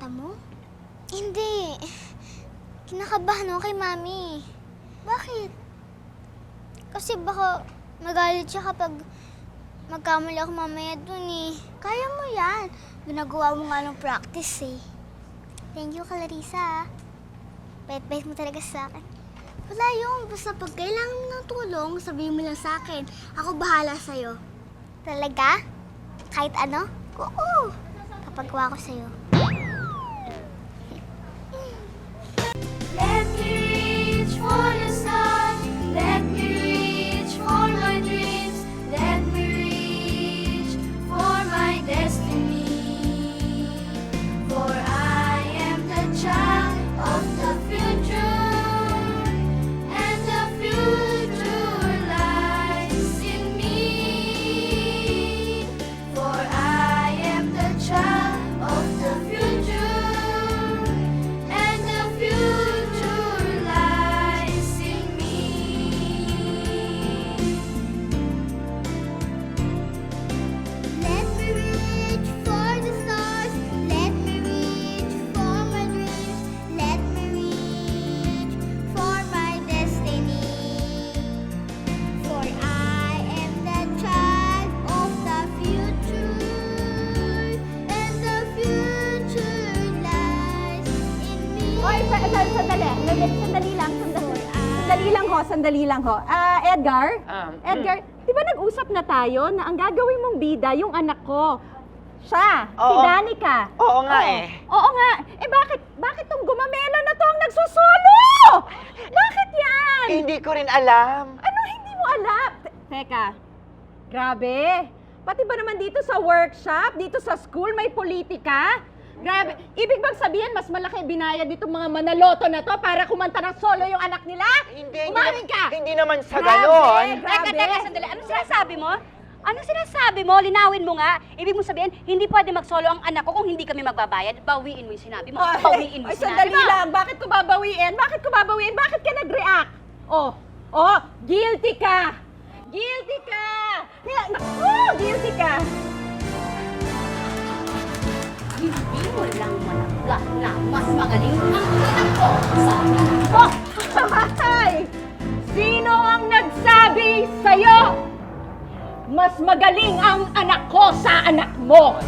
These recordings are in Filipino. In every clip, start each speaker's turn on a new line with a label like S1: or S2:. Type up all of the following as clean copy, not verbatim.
S1: tita mo? Hindi. Kinakabahan ako kay Mami. Bakit? Kasi baka magalit siya kapag magkamali ako mamaya dun eh. Kaya mo yan. Ginagawa mo nga ng practice eh. Thank you, Clarissa. Bait-bait mo talaga sa akin. Wala yun. Basta pag kailangan mo ng tulong, sabihin mo lang sa akin. Ako bahala sa'yo. Talaga? Kahit ano? Oo. Kapagawa ko sa'yo.
S2: Let me reach for the stars. Let me reach for my dreams. Let me reach for my destiny. For I am the child of the future, and the future lies in me. For I am the child of the future, and the future lies in me.
S1: Let me reach for the stars. Let me reach for my dreams. Let me reach for my destiny. For I am the child of the future, and the future lies in me.
S3: Oy, sandali. Sandali lang ho. Edgar? Edgar, di ba nag-usap na tayo na ang gagawin mong bida yung anak ko? Siya, si
S4: Oo.
S3: Danica.
S4: Oo nga eh.
S3: Oo nga. Eh bakit tong gumamela na to ang nagsusolo? Bakit yan?
S4: Hindi ko rin alam.
S3: Ano hindi mo alam? Teka, grabe. Pati ba naman dito sa workshop, dito sa school, may politika? Grabe. Ibig bang sabihin, mas malaki binayad ditong mga manaloto na to para kumanta ng solo yung anak nila? Umamin ka!
S4: Hindi naman sa
S3: Grabe,
S4: ganon.
S3: grabe.
S5: Teka, sandali. Ano sinasabi mo? Ano sinasabi mo? Linawin mo nga. Ibig mo sabihin, hindi pwede mag-solo ang anak ko kung hindi kami magbabayad. Bawiin mo yung sinabi mo. Bawiin mo
S3: Ay,
S5: yung sinabi
S3: sandali
S5: mo.
S3: lang. Bakit ko babawiin? Bakit ko babawiin? Bakit ka nag-react? Guilty ka! Guilty ka! Guilty ka!
S5: Hindi mo lang malagla na mas magaling ang anak ko sa anak ko.
S3: Ay! Sino ang nagsabi sa'yo? Mas magaling ang anak ko sa anak mo!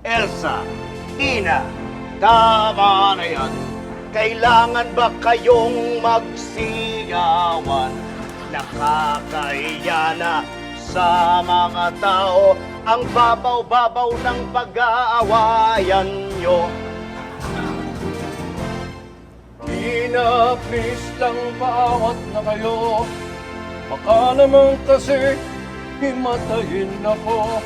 S6: Elsa, Tina, tama na yan. Kailangan ba kayong magsigawan? Nakakahiya na sa mga tao ang babaw-babaw ng pag-aawayan nyo.
S7: Tina, please lang paawat na kayo. Baka naman kasi himatayin ako.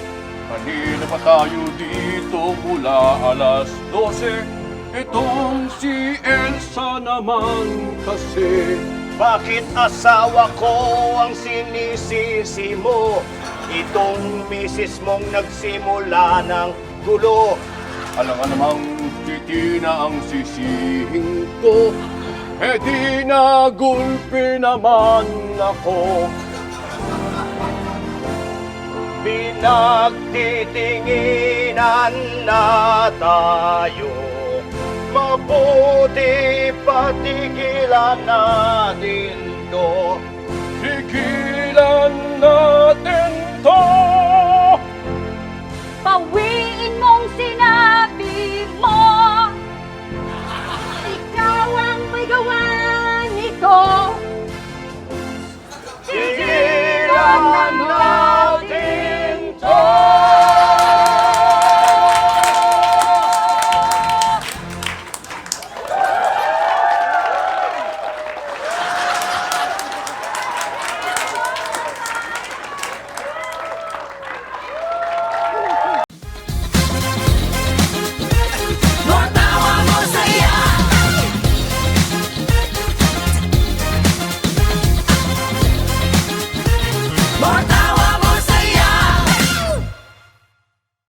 S7: Kanina pa tayo dito mula alas 12. Itong si Elsa naman kasi.
S6: Bakit asawa ko ang sinisisi mo? Itong misis mong nagsimula ng gulo.
S7: Alam nga namang titina ang sisihin ko. Eh di nagulpi naman ako.
S6: Pinagtitinginan na tayo. Mabuti patigilan natin to.
S7: Tigilan na